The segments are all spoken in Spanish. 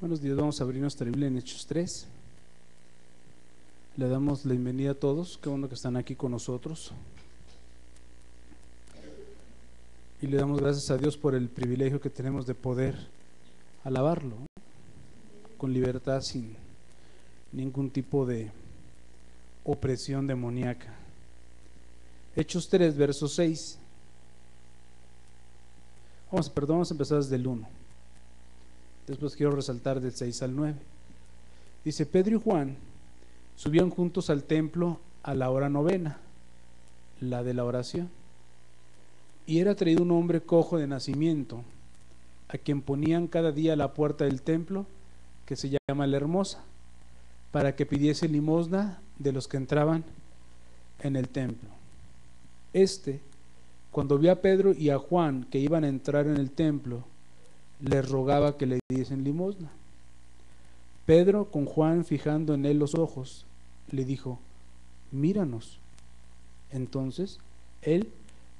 Buenos días, vamos a abrir nuestra Biblia en Hechos 3. Le damos la bienvenida a todos, qué bueno que están aquí con nosotros. Y le damos gracias a Dios por el privilegio que tenemos de poder alabarlo con libertad, sin ningún tipo de opresión demoníaca. Hechos 3, verso 6. Vamos a empezar desde el 1. Después quiero resaltar del 6 al 9. Dice: Pedro y Juan subían juntos al templo a la hora novena, la de la oración. Y era traído un hombre cojo de nacimiento, a quien ponían cada día a la puerta del templo, que se llama La Hermosa, para que pidiese limosna de los que entraban en el templo. Cuando vio a Pedro y a Juan que iban a entrar en el templo, les rogaba que le diesen limosna. Pedro, con Juan fijando en él los ojos, le dijo: míranos. Entonces él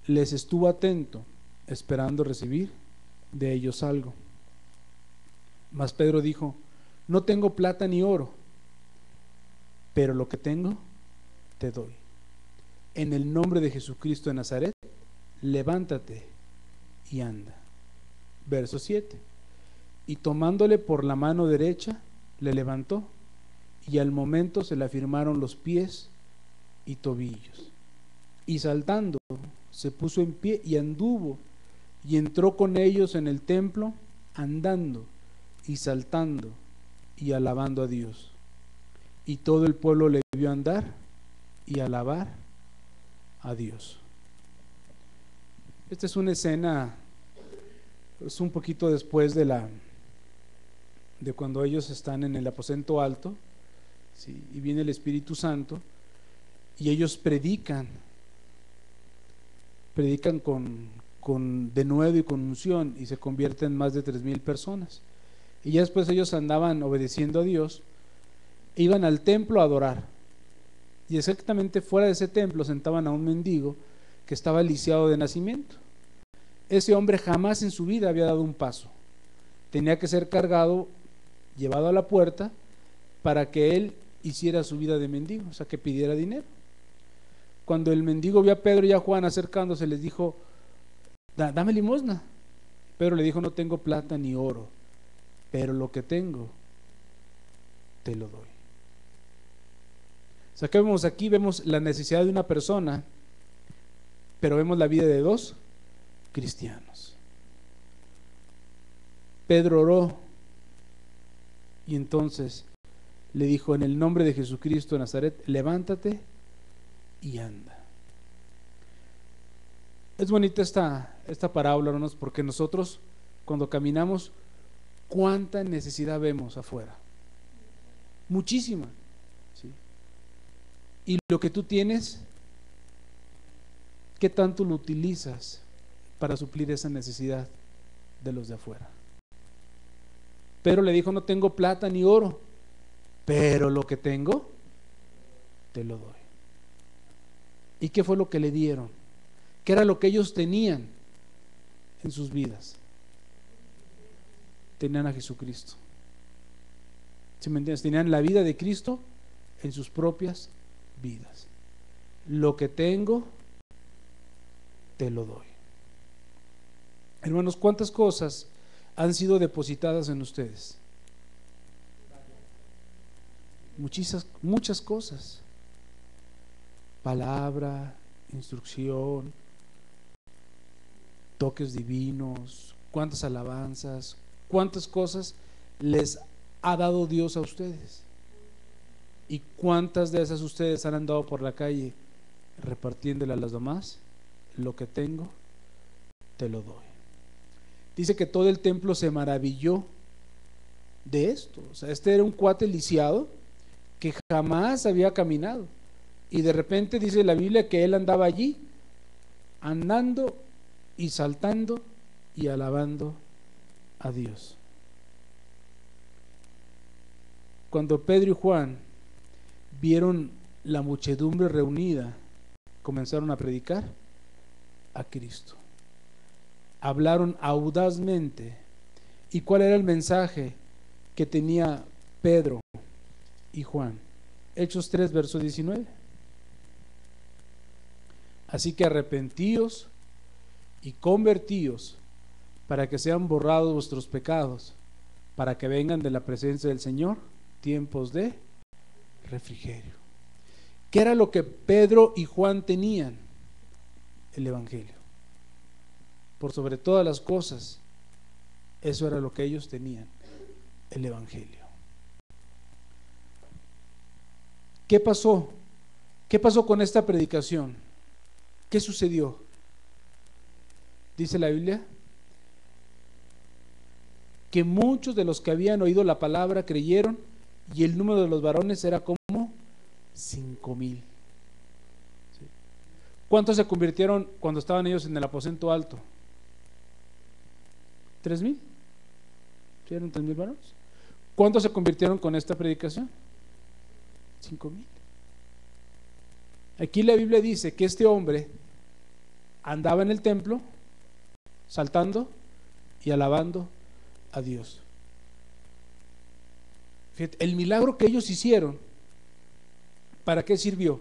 les estuvo atento, esperando recibir de ellos algo. Mas Pedro dijo: no tengo plata ni oro, pero lo que tengo te doy. En el nombre de Jesucristo de Nazaret, levántate y anda. Verso 7. Y tomándole por la mano derecha, le levantó, y al momento se le afirmaron los pies y tobillos. Y saltando, se puso en pie y anduvo, y entró con ellos en el templo, andando y saltando y alabando a Dios. Y todo el pueblo le vio andar y alabar a Dios. Esta es una escena, es un poquito después de cuando ellos están en el aposento alto, ¿sí? Y viene el Espíritu Santo y ellos predican con denuedo y con unción, y se convierten en más de 3,000 personas. Y ya después ellos andaban obedeciendo a Dios, iban al templo a adorar, y exactamente fuera de ese templo sentaban a un mendigo que estaba lisiado de nacimiento. Ese hombre jamás en su vida había dado un paso, tenía que ser cargado, llevado a la puerta para que él hiciera su vida de mendigo, o sea, que pidiera dinero. Cuando el mendigo vio a Pedro y a Juan acercándose, les dijo: dame limosna. Pedro le dijo: no tengo plata ni oro, pero lo que tengo te lo doy. O sea, ¿qué vemos aquí? Vemos la necesidad de una persona, pero vemos la vida de dos cristianos. Pedro oró y entonces le dijo: en el nombre de Jesucristo de Nazaret, levántate y anda. Es bonita esta parábola, hermanos, porque nosotros cuando caminamos, ¿cuánta necesidad vemos afuera? Muchísima, ¿sí? Y lo que tú tienes, ¿qué tanto lo utilizas para suplir esa necesidad de los de afuera? Pero le dijo: no tengo plata ni oro, pero lo que tengo te lo doy. ¿Y qué fue lo que le dieron? ¿Qué era lo que ellos tenían en sus vidas? Tenían a Jesucristo. ¿Sí me entiendes? Tenían la vida de Cristo en sus propias vidas. Lo que tengo te lo doy. Hermanos, ¿cuántas cosas han sido depositadas en ustedes? Muchas cosas. Palabra, instrucción, toques divinos, cuántas alabanzas, cuántas cosas les ha dado Dios a ustedes. ¿Y cuántas de esas ustedes han andado por la calle repartiéndole a las demás? Lo que tengo te lo doy. Dice que todo el templo se maravilló de esto. O sea, este era un cuate lisiado que jamás había caminado, y de repente dice la Biblia que él andaba allí andando y saltando y alabando a Dios. Cuando Pedro y Juan vieron la muchedumbre reunida, comenzaron a predicar a Cristo. Hablaron audazmente. ¿Y cuál era el mensaje que tenía Pedro y Juan. Hechos 3, verso 19. Así que arrepentíos y convertíos para que sean borrados vuestros pecados, para que vengan de la presencia del Señor tiempos de refrigerio. ¿Qué era lo que Pedro y Juan tenían? El Evangelio. Por sobre todas las cosas, eso era lo que ellos tenían, el Evangelio. ¿Qué pasó? ¿Qué pasó con esta predicación? ¿Qué sucedió? Dice la Biblia que muchos de los que habían oído la palabra creyeron, y el número de los varones era como 5,000. ¿Sí? ¿Cuántos se convirtieron cuando estaban ellos en el aposento alto? 3,000. ¿Sí eran 3,000 varones? ¿Cuántos se convirtieron con esta predicación? 5,000. Aquí la Biblia dice que este hombre andaba en el templo saltando y alabando a Dios. Fíjate, el milagro que ellos hicieron, ¿para qué sirvió?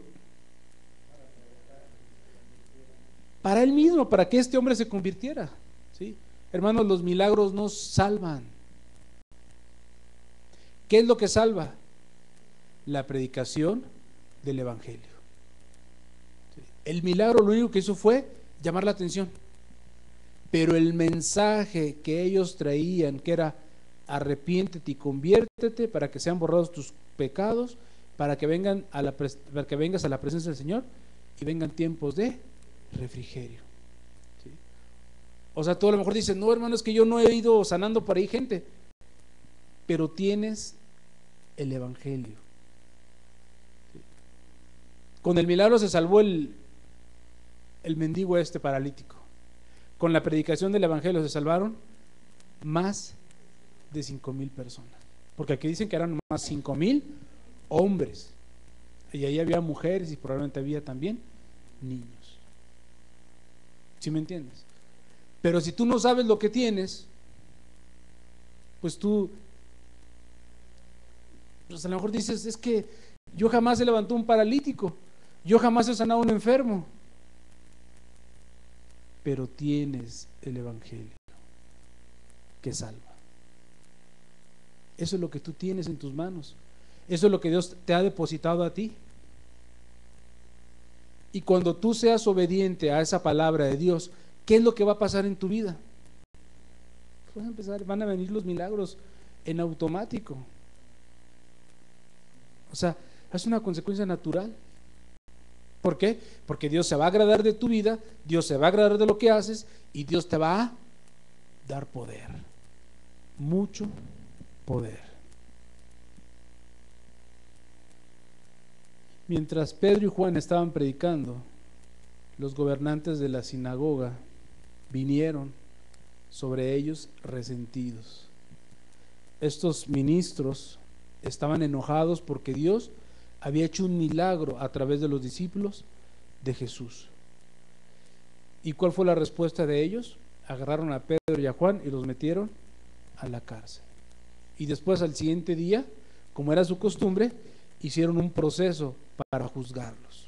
Para él mismo, para que este hombre se convirtiera. ¿Sí? Hermanos, los milagros nos salvan. ¿Qué es lo que salva? La predicación del Evangelio. ¿Sí? El milagro lo único que hizo fue llamar la atención, pero el mensaje que ellos traían, que era arrepiéntete y conviértete para que sean borrados tus pecados, para que vengas a la presencia del Señor y vengan tiempos de refrigerio. ¿Sí? O sea, tú a lo mejor dices, no, hermano, es que yo no he ido sanando por ahí gente, pero tienes el Evangelio. ¿Sí? Con el milagro se salvó el mendigo paralítico. Con la predicación del Evangelio se salvaron más de 5,000 personas, porque aquí dicen que eran más 5,000 hombres, y ahí había mujeres y probablemente había también niños. ¿Sí me entiendes? Pero si tú no sabes lo que tienes, pues tú pues a lo mejor dices, es que yo jamás he levantado un paralítico, yo jamás he sanado a un enfermo, pero tienes el Evangelio que salva. Eso es lo que tú tienes en tus manos. Eso es lo que Dios te ha depositado a ti. Y cuando tú seas obediente a esa palabra de Dios, ¿qué es lo que va a pasar en tu vida? Van a venir los milagros en automático. O sea, es una consecuencia natural. ¿Por qué? Porque Dios se va a agradar de tu vida, Dios se va a agradar de lo que haces, y Dios te va a dar poder, mucho poder. Mientras Pedro y Juan estaban predicando, los gobernantes de la sinagoga vinieron sobre ellos resentidos. Estos ministros estaban enojados porque Dios había hecho un milagro a través de los discípulos de Jesús. ¿Y cuál fue la respuesta de ellos? Agarraron a Pedro y a Juan y los metieron a la cárcel. Y después, al siguiente día, como era su costumbre, hicieron un proceso para juzgarlos.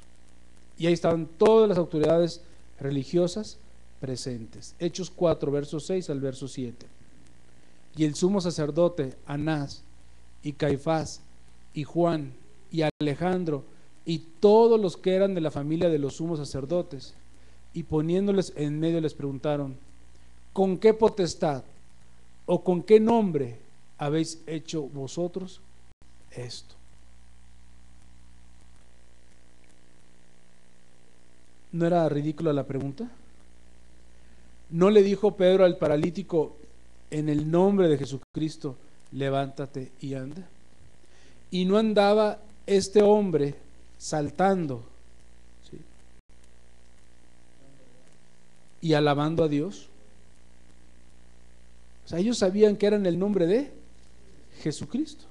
Y ahí estaban todas las autoridades religiosas presentes. Hechos 4, versos 6 al verso 7. Y el sumo sacerdote Anás y Caifás y Juan y Alejandro y todos los que eran de la familia de los sumos sacerdotes, y poniéndoles en medio les preguntaron: ¿con qué potestad o con qué nombre habéis hecho vosotros esto? ¿No era ridícula la pregunta? ¿No le dijo Pedro al paralítico: en el nombre de Jesucristo, levántate y anda? Y no andaba este hombre saltando, ¿sí?, y alabando a Dios. O sea, ellos sabían que era en el nombre de Jesucristo.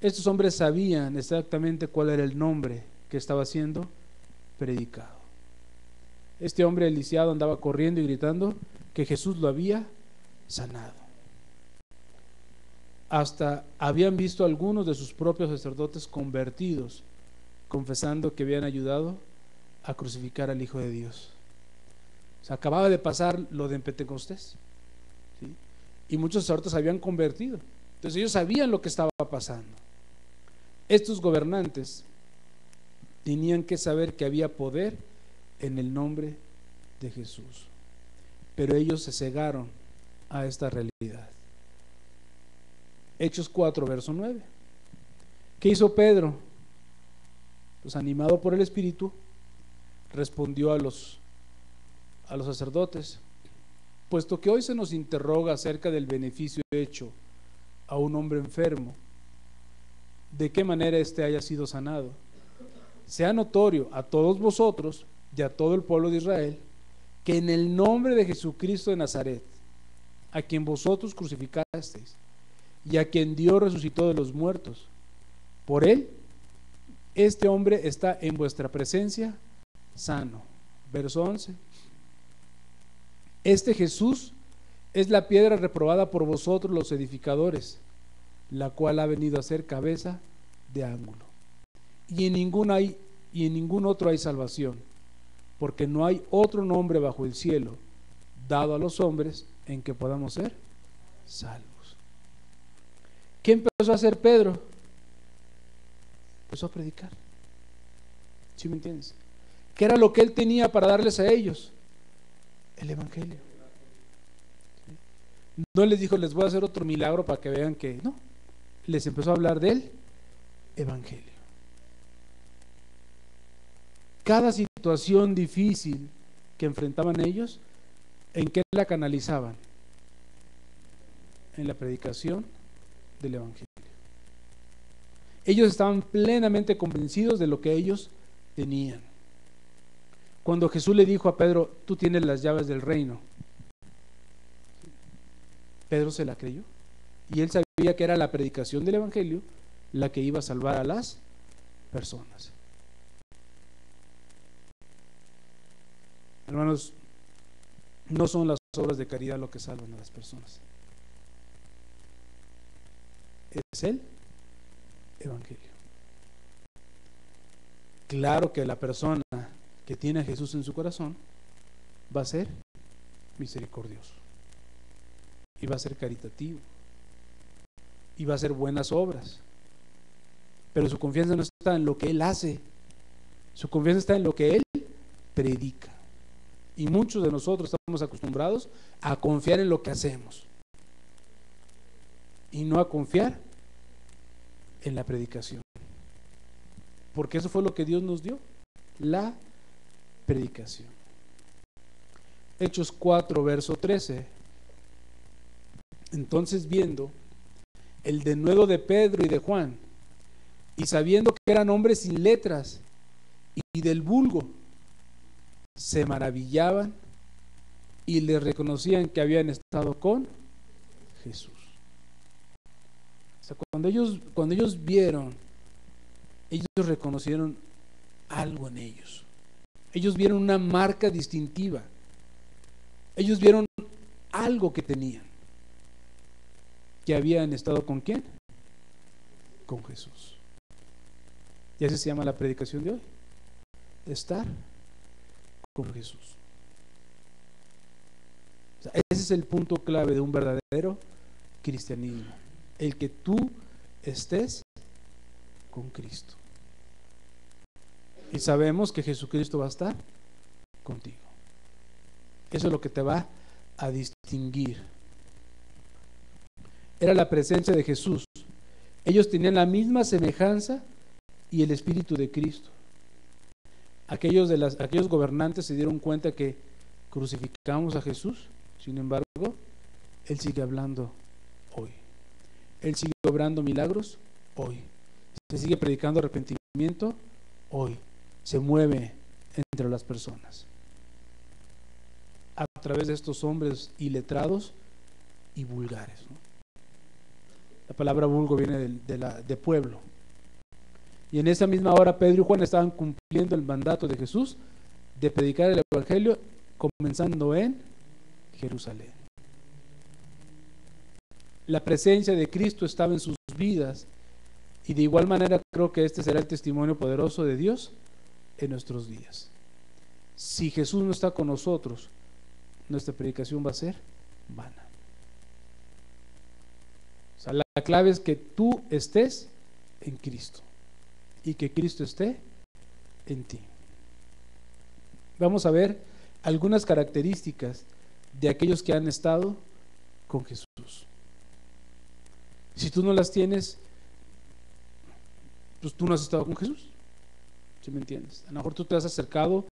Estos hombres sabían exactamente cuál era el nombre que estaba siendo predicado. Este hombre, el lisiado, andaba corriendo y gritando que Jesús lo había sanado. hasta habían visto a algunos de sus propios sacerdotes convertidos, confesando que habían ayudado a crucificar al Hijo de Dios. O sea, acababa de pasar lo de Pentecostés, ¿sí? Y muchos sacerdotes habían convertido. Entonces ellos sabían lo que estaba pasando. Estos gobernantes tenían que saber que había poder en el nombre de Jesús, pero ellos se cegaron a esta realidad. Hechos 4, verso 9. ¿Qué hizo Pedro? Pues animado por el Espíritu, respondió a los sacerdotes: puesto que hoy se nos interroga acerca del beneficio hecho a un hombre enfermo, de qué manera éste haya sido sanado, sea notorio a todos vosotros y a todo el pueblo de Israel que en el nombre de Jesucristo de Nazaret, a quien vosotros crucificasteis y a quien Dios resucitó de los muertos, por él este hombre está en vuestra presencia sano. Verso 11. Este Jesús es la piedra reprobada por vosotros los edificadores, la cual ha venido a ser cabeza de ángulo. Y en ningún otro hay salvación, porque no hay otro nombre bajo el cielo dado a los hombres en que podamos ser salvos. ¿Qué empezó a hacer Pedro? Empezó a predicar. ¿Sí me entiendes? ¿Qué era lo que él tenía para darles a ellos? El evangelio. No les dijo, les voy a hacer otro milagro para que vean que no. Les empezó a hablar del evangelio. Cada situación difícil que enfrentaban ellos, ¿en qué la canalizaban? En la predicación del evangelio. Ellos estaban plenamente convencidos de lo que ellos tenían. Cuando Jesús le dijo a Pedro, tú tienes las llaves del reino, Pedro se la creyó, y él sabía que era la predicación del evangelio la que iba a salvar a las personas. Hermanos, no son las obras de caridad lo que salvan a las personas, es el evangelio. Claro que la persona que tiene a Jesús en su corazón va a ser misericordioso, y va a ser caritativo, y va a hacer buenas obras, pero su confianza no está en lo que él hace, su confianza está en lo que él predica. Y muchos de nosotros estamos acostumbrados a confiar en lo que hacemos y no a confiar en la predicación, porque eso fue lo que Dios nos dio, la predicación. Hechos 4, verso 13. Entonces, viendo el denuedo de Pedro y de Juan, y sabiendo que eran hombres sin letras y del vulgo, se maravillaban y les reconocían que habían estado con Jesús. O sea, cuando ellos vieron, ellos reconocieron algo en ellos. Ellos vieron una marca distintiva. Ellos vieron algo que tenían. Que habían estado ¿con quién? Con Jesús. Y así se llama la predicación de hoy. Estar con Jesús. O sea, ese es el punto clave de un verdadero cristianismo. El que tú estés con Cristo. Y sabemos que Jesucristo va a estar contigo. Eso es lo que te va a distinguir. Era la presencia de Jesús. Ellos tenían la misma semejanza y el Espíritu de Cristo. Aquellos gobernantes se dieron cuenta que crucificamos a Jesús, sin embargo, Él sigue hablando hoy. Él sigue obrando milagros hoy. Se sigue predicando arrepentimiento hoy. Se mueve entre las personas a través de estos hombres iletrados y vulgares, ¿no? La palabra vulgo viene de pueblo. Y en esa misma hora Pedro y Juan estaban cumpliendo el mandato de Jesús de predicar el evangelio, comenzando en Jerusalén. La presencia de Cristo estaba en sus vidas, y de igual manera creo que este será el testimonio poderoso de Dios en nuestros días. Si Jesús no está con nosotros, nuestra predicación va a ser vana. O sea, la clave es que tú estés en Cristo y que Cristo esté en ti. Vamos a ver algunas características de aquellos que han estado con Jesús. Si tú no las tienes, pues tú no has estado con Jesús. ¿Sí me entiendes? A lo mejor tú te has acercado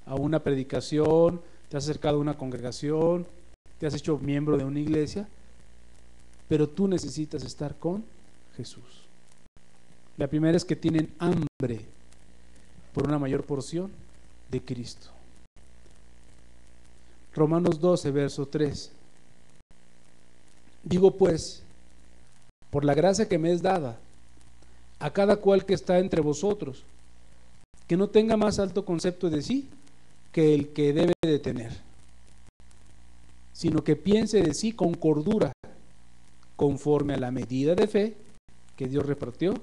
a una predicación, te has acercado a una congregación, te has hecho miembro de una iglesia, pero tú necesitas estar con Jesús. La primera es que tienen hambre por una mayor porción de Cristo. Romanos 12, verso 3. Digo pues, por la gracia que me es dada, a cada cual que está entre vosotros, que no tenga más alto concepto de sí que el que debe de tener, sino que piense de sí con cordura, conforme a la medida de fe que Dios repartió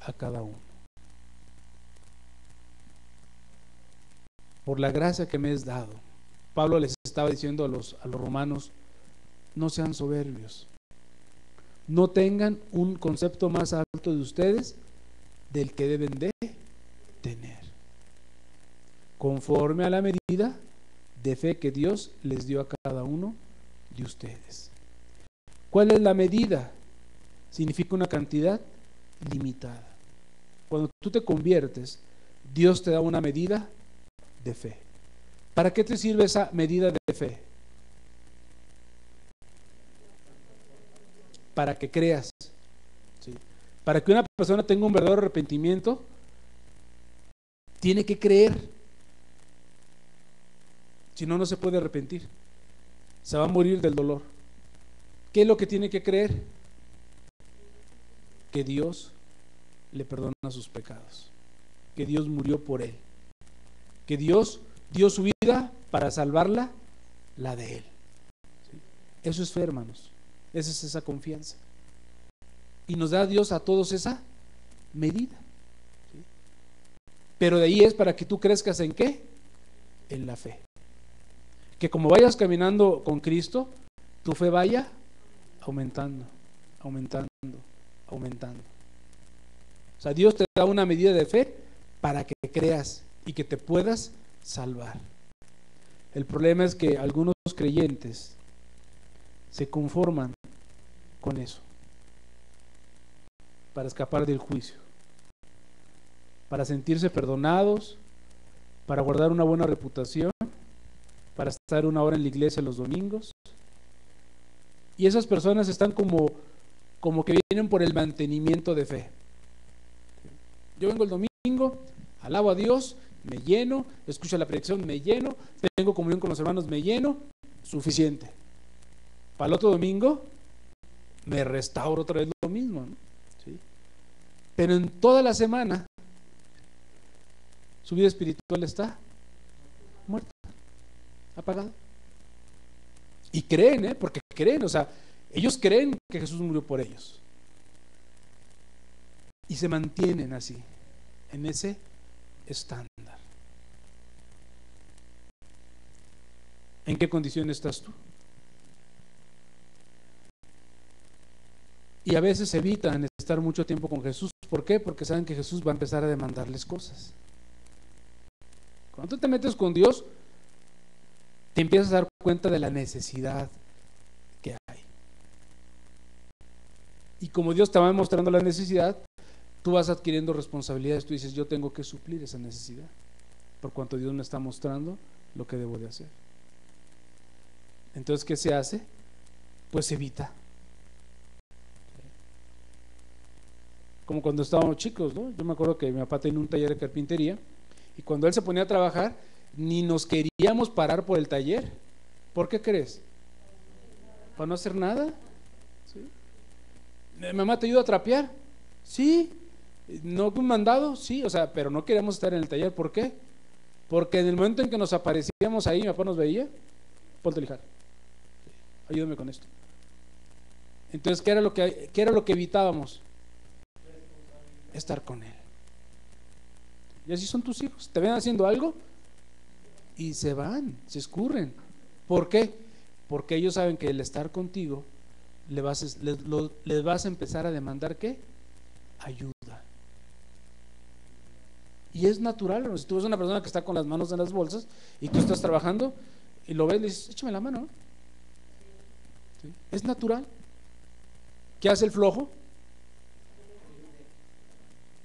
a cada uno. Por la gracia que me es dado. Pablo les estaba diciendo a los romanos: no sean soberbios, no tengan un concepto más alto de ustedes del que deben de tener, conforme a la medida de fe que Dios les dio a cada uno de ustedes. ¿Cuál es la medida? Significa una cantidad limitada. Cuando tú te conviertes, Dios te da una medida de fe. ¿Para qué te sirve esa medida de fe? Para que creas, ¿sí? Para que una persona tenga un verdadero arrepentimiento, tiene que creer. Si no, no se puede arrepentir. Se va a morir del dolor. ¿Qué es lo que tiene que creer? Que Dios le perdona sus pecados, que Dios murió por él, que Dios dio su vida para salvarla, la de él. ¿Sí? Eso es fe, hermanos. Esa es esa confianza. Y nos da Dios a todos esa medida. ¿Sí? Pero de ahí es para que tú crezcas ¿en qué? En la fe. Que como vayas caminando con Cristo, tu fe vaya aumentando, aumentando, aumentando. O sea, Dios te da una medida de fe para que creas y que te puedas salvar. El problema es que algunos creyentes se conforman con eso para escapar del juicio, para sentirse perdonados, para guardar una buena reputación, para estar una hora en la iglesia los domingos. Y esas personas están como que vienen por el mantenimiento de fe. Yo vengo el domingo, alabo a Dios, me lleno, escucho la predicación, me lleno, tengo comunión con los hermanos, me lleno, suficiente. Para el otro domingo me restauro otra vez lo mismo, ¿no? ¿Sí? Pero en toda la semana su vida espiritual está muerta, apagada. Y creen, porque creen, o sea, ellos creen que Jesús murió por ellos. Y se mantienen así, en ese estándar. ¿En qué condición estás tú? Y a veces evitan estar mucho tiempo con Jesús. ¿Por qué? Porque saben que Jesús va a empezar a demandarles cosas. Cuando tú te metes con Dios, te empiezas a dar cuenta de la necesidad que hay. Y como Dios te va mostrando la necesidad, tú vas adquiriendo responsabilidades. Tú dices, yo tengo que suplir esa necesidad, por cuanto Dios me está mostrando lo que debo de hacer. Entonces, ¿qué se hace? Pues se evita. Como cuando estábamos chicos, ¿no? Yo me acuerdo que mi papá tenía un taller de carpintería, y cuando él se ponía a trabajar, ni nos queríamos parar por el taller. ¿Por qué crees? ¿Para no hacer nada? ¿Sí? ¿Mamá te ayuda a trapear? Sí. ¿No un mandado? Sí. O sea, pero no queríamos estar en el taller. ¿Por qué? Porque en el momento en que nos aparecíamos ahí, mi papá nos veía, ponte a lijar, ayúdame con esto. Entonces, qué era lo que evitábamos? Estar con Él. Y así son tus hijos, te ven haciendo algo y se van, se escurren. ¿Por qué? Porque ellos saben que el estar contigo les vas a empezar a demandar ¿qué? Ayuda. Y es natural, ¿no? Si tú ves una persona que está con las manos en las bolsas y tú estás trabajando y lo ves, le dices, échame la mano. ¿Sí? Es natural. ¿Qué hace el flojo?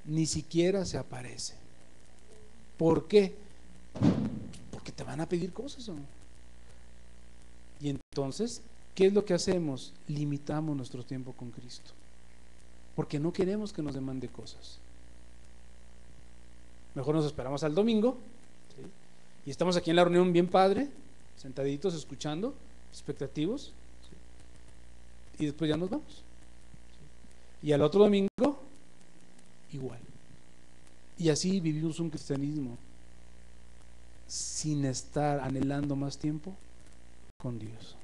Ni siquiera se aparece. ¿Por qué? Porque te van a pedir cosas, ¿no? Y entonces, ¿qué es lo que hacemos? Limitamos nuestro tiempo con Cristo, porque no queremos que nos demande cosas. Mejor nos esperamos al domingo, ¿sí? Y estamos aquí en la reunión bien padre, sentaditos, escuchando, expectativos, ¿sí? Y después ya nos vamos, ¿sí? Y al otro domingo igual. Y así vivimos un cristianismo sin estar anhelando más tiempo con Dios.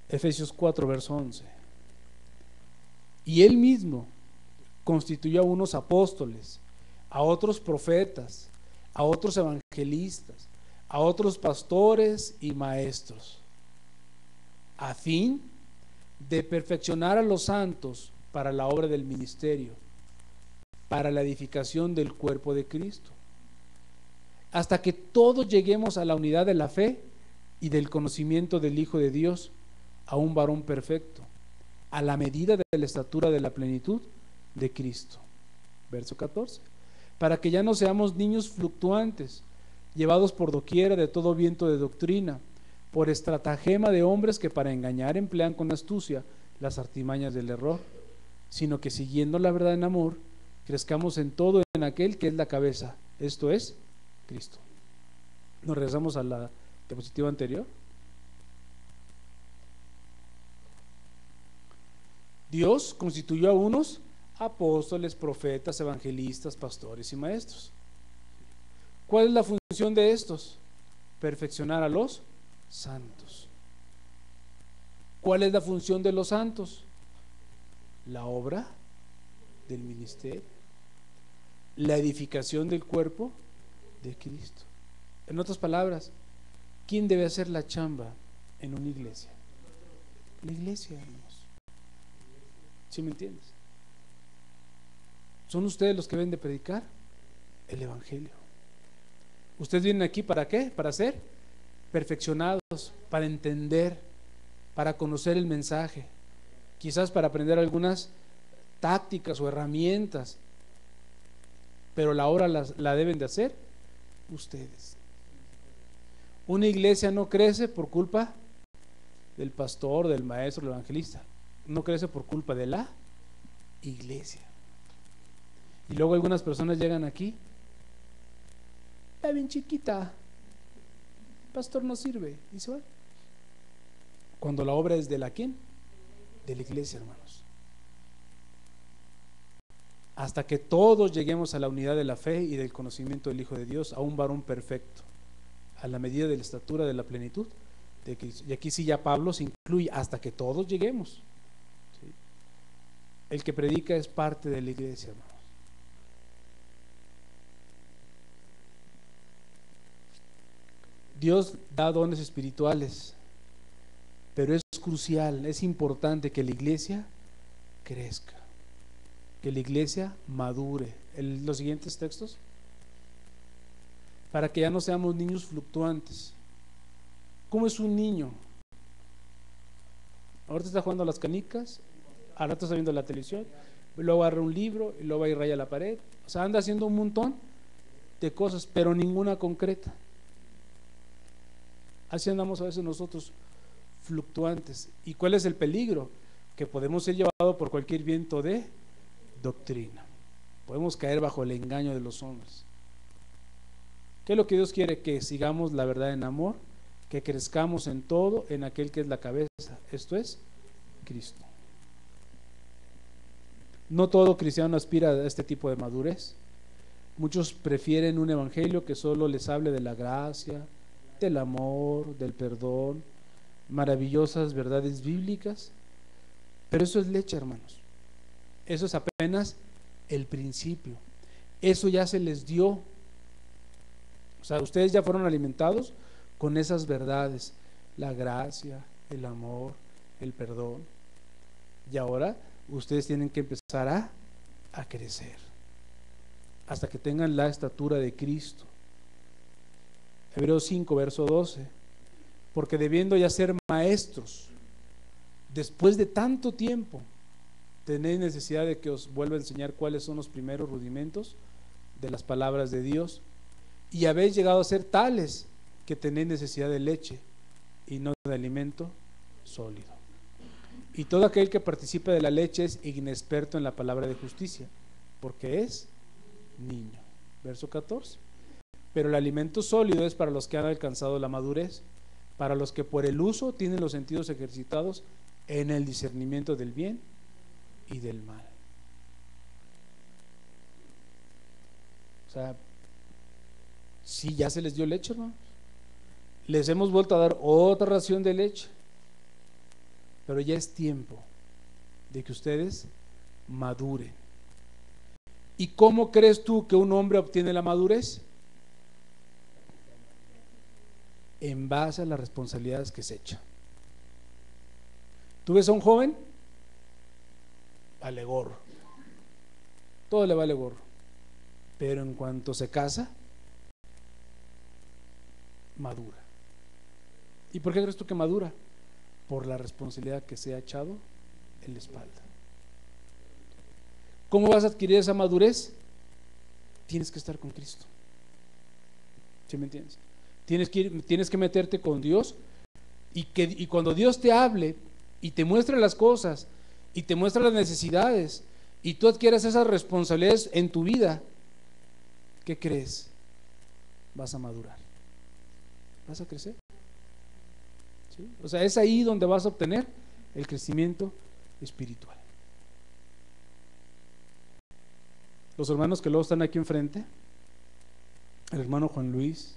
Efesios 4, verso 11. Y Él mismo constituyó a unos apóstoles, a otros profetas, a otros evangelistas, a otros pastores y maestros, a fin de perfeccionar a los santos para la obra del ministerio, para la edificación del cuerpo de Cristo, hasta que todos lleguemos a la unidad de la fe y del conocimiento del Hijo de Dios, a un varón perfecto, a la medida de la estatura de la plenitud de Cristo. Verso 14. Para que ya no seamos niños fluctuantes, llevados por doquiera de todo viento de doctrina, por estratagema de hombres que para engañar emplean con astucia las artimañas del error, sino que siguiendo la verdad en amor, crezcamos en todo en aquel que es la cabeza, esto es Cristo. Nos regresamos a la diapositiva anterior. Dios constituyó a unos apóstoles, profetas, evangelistas, pastores y maestros. ¿Cuál es la función de estos? Perfeccionar a los santos. ¿Cuál es la función de los santos? La obra del ministerio, la edificación del cuerpo de Cristo. En otras palabras, ¿quién debe hacer la chamba en una iglesia? La iglesia, hermanos. ¿Sí me entiendes? ¿Son ustedes los que deben de predicar el evangelio? ¿Ustedes vienen aquí para qué? Para ser perfeccionados, para entender, para conocer el mensaje, quizás para aprender algunas tácticas o herramientas, pero la obra la deben de hacer ustedes. Una iglesia no crece por culpa del pastor, del maestro, del evangelista, no crece por culpa de la iglesia. Y luego algunas personas llegan aquí, está bien chiquita, pastor no sirve, y se va. Cuando la obra es de la ¿quién? De la iglesia, hermanos. Hasta que todos lleguemos a la unidad de la fe y del conocimiento del Hijo de Dios, a un varón perfecto, a la medida de la estatura de la plenitud de Cristo. Y aquí sí ya Pablo se incluye, hasta que todos lleguemos. ¿Sí? El que predica es parte de la iglesia, hermanos. Dios da dones espirituales, pero es crucial, es importante que la iglesia crezca, que la iglesia madure. Los siguientes textos, para que ya no seamos niños fluctuantes. ¿Cómo es un niño? Ahorita está jugando a las canicas, al rato está viendo la televisión, luego agarra un libro y luego va y raya la pared. O sea, anda haciendo un montón de cosas, pero ninguna concreta. Así andamos a veces nosotros, fluctuantes. ¿Y cuál es el peligro? Que podemos ser llevados por cualquier viento de doctrina. Podemos caer bajo el engaño de los hombres. ¿Qué es lo que Dios quiere? Que sigamos la verdad en amor, que crezcamos en todo en aquel que es la cabeza, esto es Cristo. No todo cristiano aspira a este tipo de madurez. Muchos prefieren un evangelio que solo les hable de la gracia, del amor, del perdón, maravillosas verdades bíblicas, pero eso es leche, hermanos. Eso es apenas el principio. Eso ya se les dio. O sea, ustedes ya fueron alimentados con esas verdades, la gracia, el amor, el perdón. Y ahora ustedes tienen que empezar a crecer hasta que tengan la estatura de Cristo. Hebreos 5, verso 12. Porque debiendo ya ser maestros, después de tanto tiempo, tenéis necesidad de que os vuelva a enseñar cuáles son los primeros rudimentos de las palabras de Dios, y habéis llegado a ser tales que tenéis necesidad de leche y no de alimento sólido. Y todo aquel que participa de la leche es inexperto en la palabra de justicia, porque es niño. Verso 14. Pero el alimento sólido es para los que han alcanzado la madurez, para los que por el uso tienen los sentidos ejercitados en el discernimiento del bien y del mal. O sea, sí, ya se les dio leche, hermanos. Les hemos vuelto a dar otra ración de leche, pero ya es tiempo de que ustedes maduren. ¿Y cómo crees tú que un hombre obtiene la madurez? En base a las responsabilidades que se echa. ¿Tú ves a un joven? Vale gorro, todo le vale gorro, pero en cuanto se casa, madura. ¿Y por qué crees tú que madura? Por la responsabilidad que se ha echado en la espalda. ¿Cómo vas a adquirir esa madurez? Tienes que estar con Cristo. ¿Sí me entiendes? Tienes que meterte con Dios, y cuando Dios te hable y te muestre las cosas y te muestra las necesidades y tú adquieras esas responsabilidades en tu vida, ¿qué crees? Vas a madurar, vas a crecer. ¿Sí? O sea, es ahí donde vas a obtener el crecimiento espiritual. Los hermanos que luego están aquí enfrente, el hermano Juan Luis,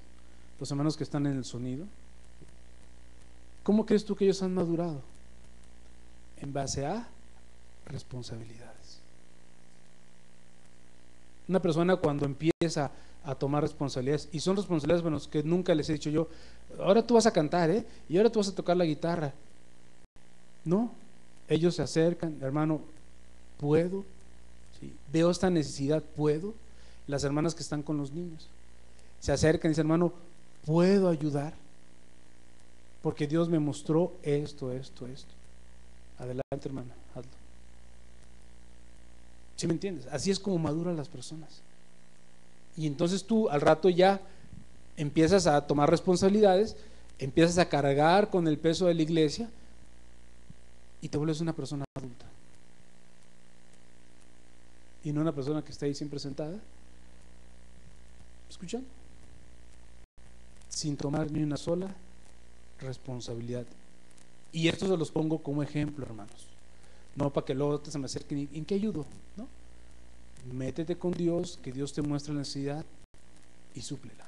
los hermanos que están en el sonido, ¿cómo crees tú que ellos han madurado? En base a responsabilidades. Una persona cuando empieza a tomar responsabilidades, y son responsabilidades, bueno, que nunca les he dicho yo, ahora tú vas a cantar, y ahora tú vas a tocar la guitarra. No, ellos se acercan, hermano, ¿puedo? ¿Sí? Veo esta necesidad, ¿puedo? Las hermanas que están con los niños se acercan y dicen, hermano, ¿puedo ayudar? Porque Dios me mostró esto. Adelante, hermana, hazlo. ¿Sí me entiendes? Así es como maduran las personas. Y entonces tú al rato ya empiezas a tomar responsabilidades, empiezas a cargar con el peso de la iglesia y te vuelves una persona adulta. Y no una persona que está ahí siempre sentada, escuchando, sin tomar ni una sola responsabilidad. Y esto se los pongo como ejemplo, hermanos, no para que luego se me acerquen ¿en qué ayudo? ¿No? Métete con Dios, que Dios te muestre la necesidad y súplela.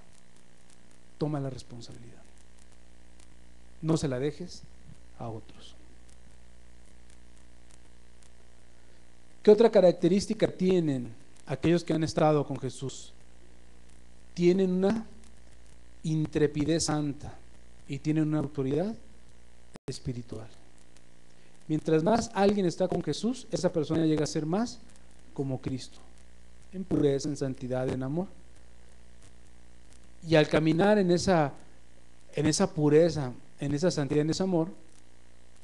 Toma la responsabilidad, no se la dejes a otros. ¿Qué otra característica tienen aquellos que han estado con Jesús? Tienen una intrepidez santa y tienen una autoridad espiritual. Mientras más alguien está con Jesús, esa persona llega a ser más como Cristo, en pureza, en santidad, en amor. Y al caminar en esa pureza, en esa santidad, en ese amor,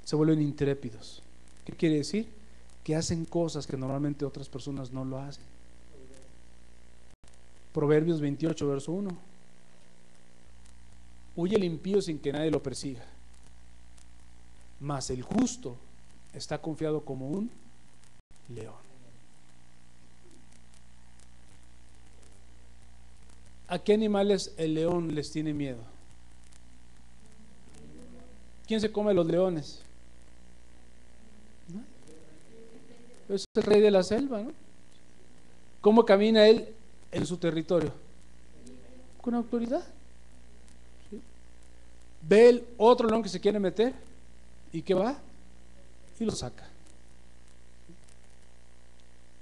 se vuelven intrépidos. ¿Qué quiere decir? Que hacen cosas que normalmente otras personas no lo hacen. Proverbios 28, verso 1. Huye el impío sin que nadie lo persiga, mas el justo está confiado como un león. ¿A qué animales el león les tiene miedo? ¿Quién se come los leones? ¿No? Es el rey de la selva, ¿no? ¿Cómo camina él en su territorio? Con autoridad. ¿Sí? ve el otro león que se quiere meter, ¿y qué va? Y lo saca.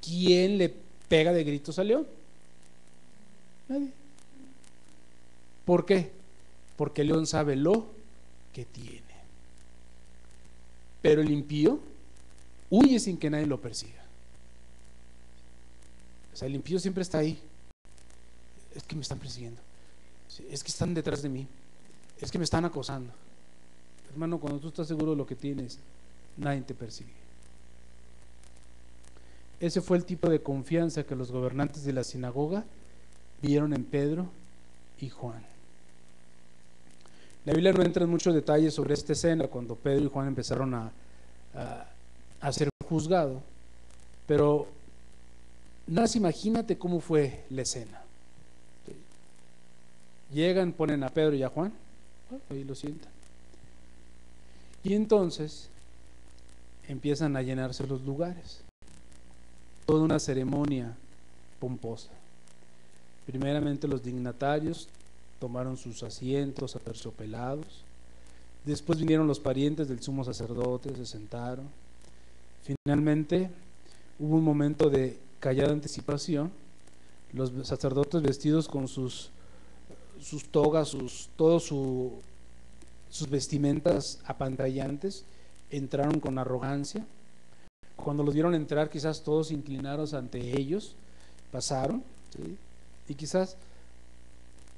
¿Quién le pega de gritos al león? Nadie. ¿Por qué? Porque el león sabe lo que tiene. Pero el impío huye sin que nadie lo persiga. O sea, el impío siempre está ahí. Es que me están persiguiendo. Es que están detrás de mí. Es que me están acosando. Hermano, cuando tú estás seguro de lo que tienes, nadie te persigue. Ese fue el tipo de confianza que los gobernantes de la sinagoga vieron en Pedro y Juan. La Biblia no entra en muchos detalles sobre esta escena cuando Pedro y Juan empezaron a ser juzgados, pero nada más imagínate cómo fue la escena. Llegan, ponen a Pedro y a Juan, ahí lo sientan, y entonces empiezan a llenarse los lugares. Toda una ceremonia pomposa. Primeramente los dignatarios tomaron sus asientos aterciopelados. Después vinieron los parientes del sumo sacerdote, se sentaron. Finalmente hubo un momento de callada anticipación. Los sacerdotes, vestidos con sus togas, sus vestimentas apantallantes, entraron con arrogancia. Cuando los vieron entrar, quizás todos inclinados ante ellos, pasaron, ¿sí? Y quizás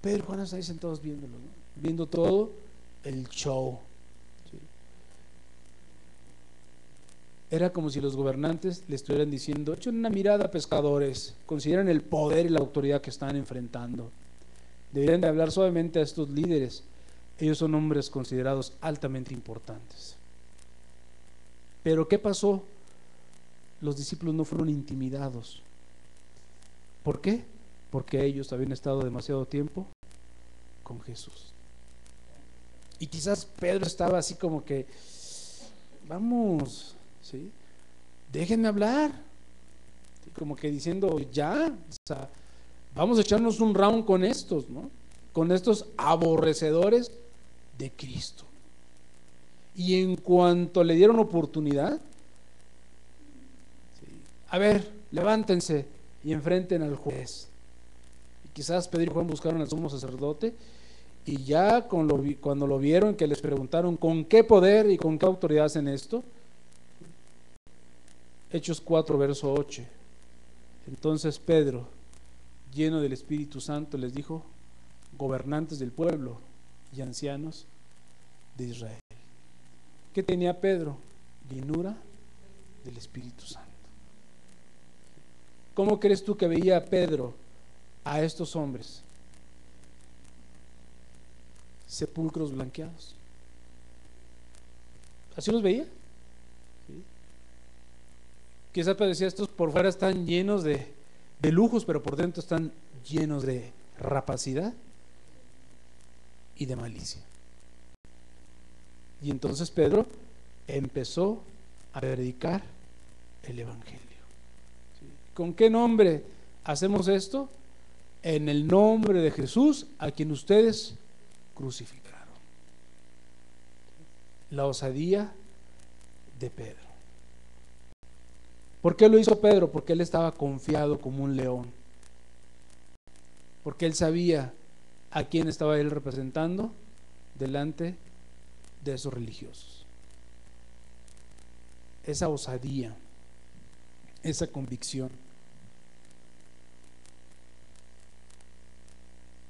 Pedro y Juan están ahí sentados viéndolo, ¿no? Viendo todo el show, ¿sí? Era como si los gobernantes le estuvieran diciendo: echen una mirada, pescadores, consideren el poder y la autoridad que están enfrentando. Deberían de hablar suavemente a estos líderes. Ellos son hombres considerados altamente importantes. Pero ¿qué pasó? Los discípulos no fueron intimidados. ¿Por qué? Porque ellos habían estado demasiado tiempo con Jesús. Y quizás Pedro estaba así como que: vamos, ¿sí? Déjenme hablar. ¿Sí? Como que diciendo: ya, o sea, vamos a echarnos un round con estos, ¿no? Con estos aborrecedores de Cristo. Y en cuanto le dieron oportunidad, a ver, levántense y enfrenten al juez. Y quizás Pedro y Juan buscaron al sumo sacerdote, y ya cuando lo vieron, que les preguntaron con qué poder y con qué autoridad hacen esto. Hechos 4, verso 8. Entonces Pedro, lleno del Espíritu Santo, les dijo: gobernantes del pueblo y ancianos de Israel. ¿Qué tenía Pedro? Llenura del Espíritu Santo. ¿Cómo crees tú que veía Pedro a estos hombres? Sepulcros blanqueados. ¿Así los veía? ¿Sí? Quizás parecía: estos por fuera están llenos de lujos, pero por dentro están llenos de rapacidad y de malicia. Y entonces Pedro empezó a predicar el Evangelio. ¿Con qué nombre hacemos esto? En el nombre de Jesús, a quien ustedes crucificaron. La osadía de Pedro. ¿Por qué lo hizo Pedro? Porque él estaba confiado como un león. Porque él sabía a quién estaba él representando delante de esos religiosos. Esa osadía, esa convicción.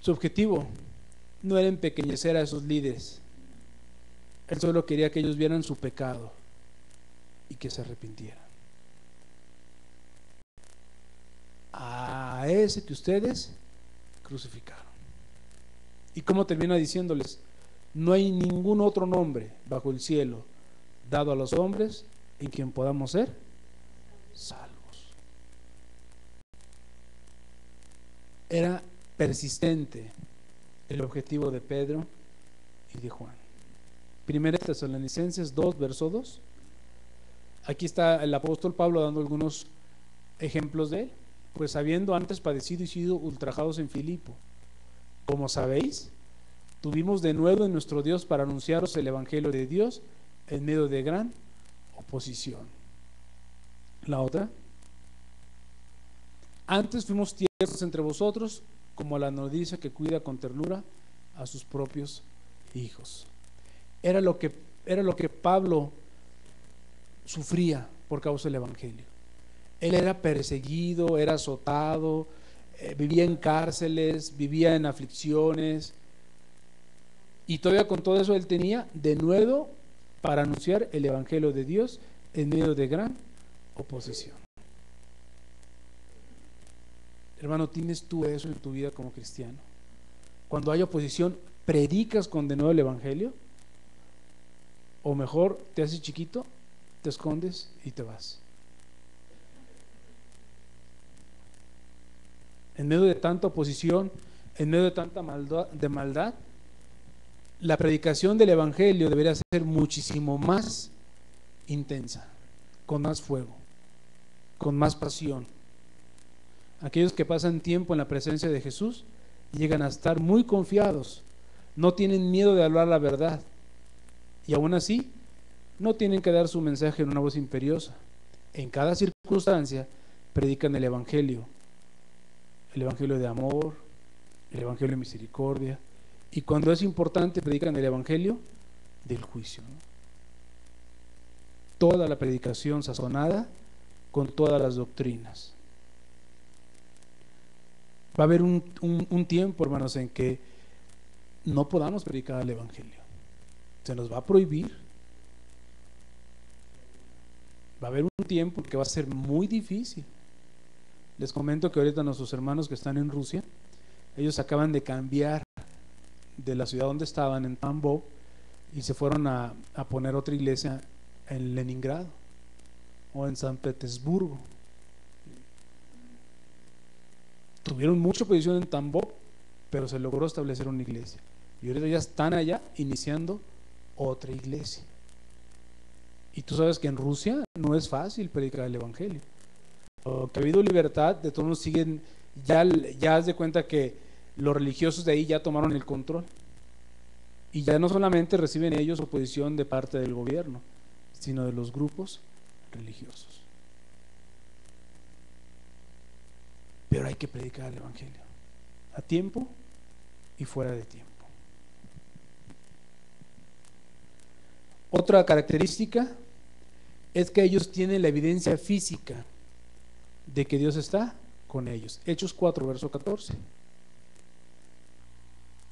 Su objetivo no era empequeñecer a esos líderes. Él solo quería que ellos vieran su pecado y que se arrepintieran. A ese que ustedes crucificaron. ¿Y cómo termina diciéndoles? No hay ningún otro nombre bajo el cielo dado a los hombres en quien podamos ser salvos. Era persistente el objetivo de Pedro y de Juan. Primera Tesalonicenses 2, verso 2. Aquí está el apóstol Pablo dando algunos ejemplos de él. Pues habiendo antes padecido y sido ultrajados en Filipo, como sabéis, Tuvimos de nuevo en nuestro Dios para anunciaros el Evangelio de Dios en medio de gran oposición. La otra: antes fuimos tiernos entre vosotros, como la nodriza que cuida con ternura a sus propios hijos. Era lo que Pablo sufría por causa del Evangelio. Él era perseguido, era azotado, vivía en cárceles, vivía en aflicciones, y todavía con todo eso él tenía de nuevo para anunciar el Evangelio de Dios en medio de gran oposición. Hermano, ¿tienes tú eso en tu vida como cristiano? Cuando hay oposición, ¿predicas con de nuevo el Evangelio? O mejor, te haces chiquito, te escondes y te vas. En medio de tanta oposición, en medio de tanta maldad, la predicación del Evangelio debería ser muchísimo más intensa, con más fuego, con más pasión. Aquellos que pasan tiempo en la presencia de Jesús llegan a estar muy confiados, no tienen miedo de hablar la verdad, y aún así no tienen que dar su mensaje en una voz imperiosa. En cada circunstancia predican el Evangelio de amor, el Evangelio de misericordia, y cuando es importante predican el Evangelio del juicio, ¿no? Toda la predicación sazonada con todas las doctrinas. Va a haber un tiempo, hermanos, en que no podamos predicar el Evangelio. Se nos va a prohibir. Va a haber un tiempo que va a ser muy difícil. Les comento que ahorita nuestros hermanos que están en Rusia, ellos acaban de cambiar de la ciudad donde estaban, en Tambov, y se fueron a poner otra iglesia en Leningrado o en San Petersburgo. Tuvieron mucha oposición en Tambov, pero se logró establecer una iglesia, y ahorita ya están allá iniciando otra iglesia. Y tú sabes que en Rusia no es fácil predicar el Evangelio. Aunque ha habido libertad, de todos modos siguen, ya haz de cuenta que los religiosos de ahí ya tomaron el control, y ya no solamente reciben ellos oposición de parte del gobierno, sino de los grupos religiosos. Pero hay que predicar el Evangelio a tiempo y fuera de tiempo. Otra característica es que ellos tienen la evidencia física de que Dios está con ellos. Hechos 4, verso 14.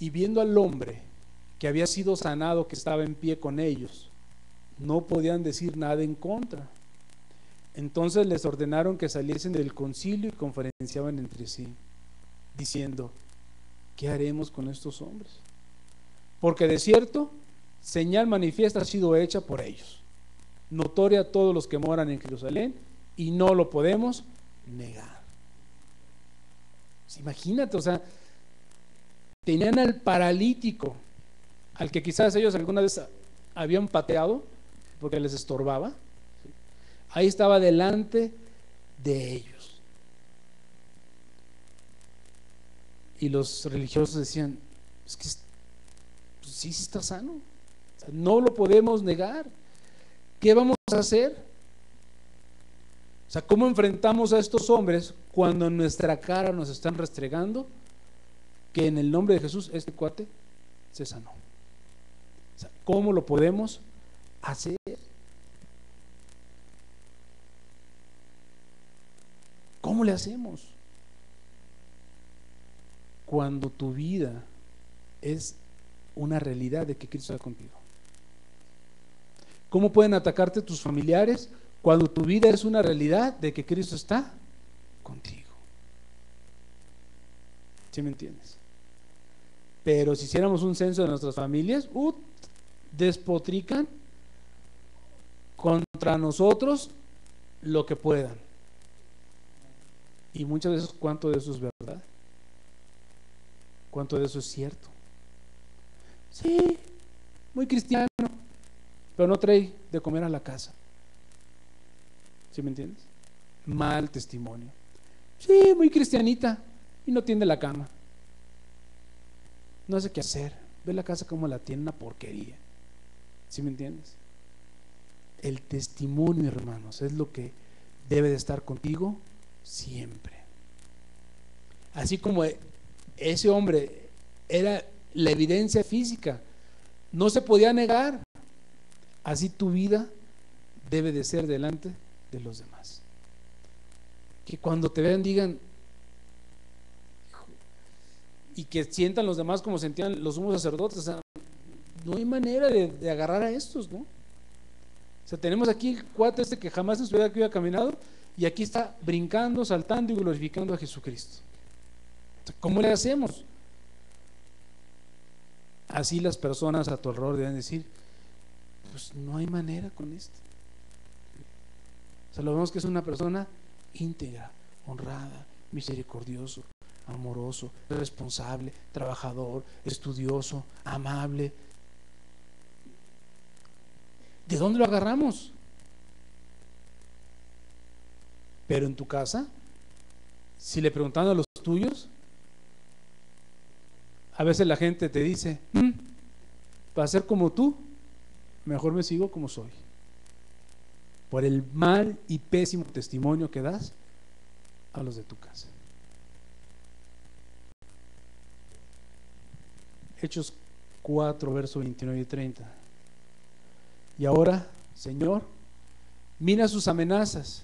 Y viendo al hombre que había sido sanado, que estaba en pie con ellos, no podían decir nada en contra. Entonces les ordenaron que saliesen del concilio y conferenciaban entre sí, diciendo: ¿qué haremos con estos hombres? Porque de cierto, señal manifiesta ha sido hecha por ellos, notoria a todos los que moran en Jerusalén, y no lo podemos negar. Imagínate, o sea, tenían al paralítico, al que quizás ellos alguna vez habían pateado porque les estorbaba. Ahí estaba delante de ellos, y los religiosos decían: es que pues sí está sano, o sea, no lo podemos negar. ¿Qué vamos a hacer? O sea, ¿cómo enfrentamos a estos hombres cuando en nuestra cara nos están restregando que en el nombre de Jesús este cuate se sanó? O sea, ¿cómo lo podemos hacer? ¿Cómo le hacemos? Cuando tu vida es una realidad de que Cristo está contigo. ¿Cómo pueden atacarte tus familiares cuando tu vida es una realidad de que Cristo está contigo? ¿Sí me entiendes? Pero si hiciéramos un censo de nuestras familias, despotrican contra nosotros lo que puedan. Y muchas veces, ¿cuánto de eso es verdad? ¿Cuánto de eso es cierto? Sí, muy cristiano, pero no trae de comer a la casa. ¿Sí me entiendes? Mal testimonio. Sí, muy cristianita y no tiende la cama, no hace qué hacer. Ve la casa como la tiene, una porquería. ¿Sí me entiendes? El testimonio, hermanos, es lo que debe de estar contigo siempre. Así como ese hombre era la evidencia física, no se podía negar, así tu vida debe de ser delante de los demás. Que cuando te vean digan, y que sientan los demás como sentían los sumos sacerdotes. O sea, no hay manera de agarrar a estos, ¿no? O sea, tenemos aquí el cuate este que jamás en su vida que había caminado, y aquí está brincando, saltando y glorificando a Jesucristo. O sea, ¿cómo le hacemos? Así las personas a tu alrededor deben decir, pues no hay manera con esto. O sea, lo vemos que es una persona íntegra, honrada, misericordioso, amoroso, responsable, trabajador, estudioso, amable. ¿De dónde lo agarramos? Pero en tu casa, si le preguntan a los tuyos, a veces la gente te dice, para ser como tú, mejor me sigo como soy, por el mal y pésimo testimonio que das a los de tu casa. Hechos 4, versos 29 y 30. Y ahora, Señor, mira sus amenazas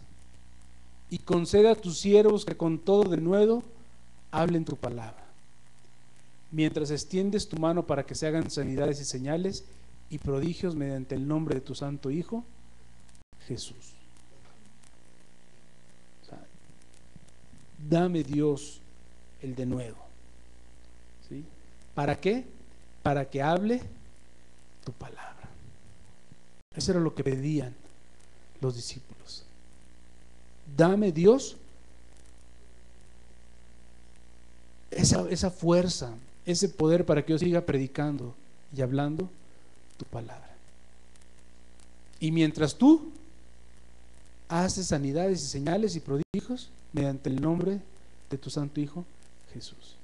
y concede a tus siervos que con todo denuedo hablen tu palabra, mientras extiendes tu mano para que se hagan sanidades y señales y prodigios mediante el nombre de tu santo Hijo, Jesús. O sea, dame, Dios, el denuedo. ¿Sí? ¿Para qué? Para que hable tu palabra. Eso era lo que pedían los discípulos. Dame, Dios, esa fuerza, ese poder para que yo siga predicando y hablando tu palabra. Y mientras tú haces sanidades y señales y prodigios mediante el nombre de tu santo Hijo, Jesús.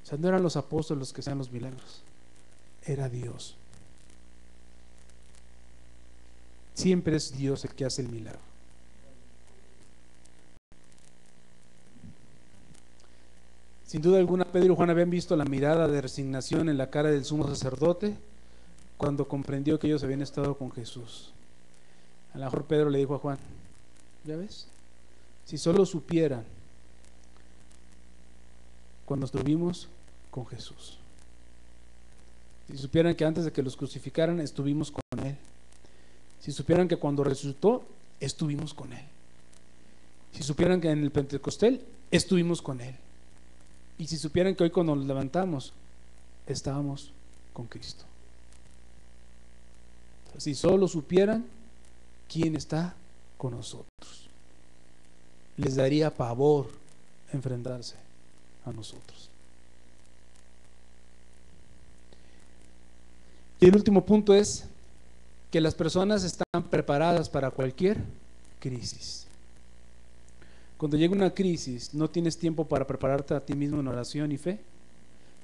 O sea, no eran los apóstoles los que hacían los milagros, era Dios. Siempre es Dios el que hace el milagro. Sin duda alguna, Pedro y Juan habían visto la mirada de resignación en la cara del sumo sacerdote cuando comprendió que ellos habían estado con Jesús. A lo mejor Pedro le dijo a Juan, ¿ya ves? Si solo supieran cuando estuvimos con Jesús, si supieran que antes de que los crucificaran estuvimos con Él, si supieran que cuando resucitó estuvimos con Él, si supieran que en el Pentecostés estuvimos con Él, y si supieran que hoy cuando nos levantamos estábamos con Cristo. Si solo supieran quién está con nosotros, les daría pavor enfrentarse a nosotros. Y el último punto es que las personas están preparadas para cualquier crisis. Cuando llega una crisis, no tienes tiempo para prepararte a ti mismo en oración y fe,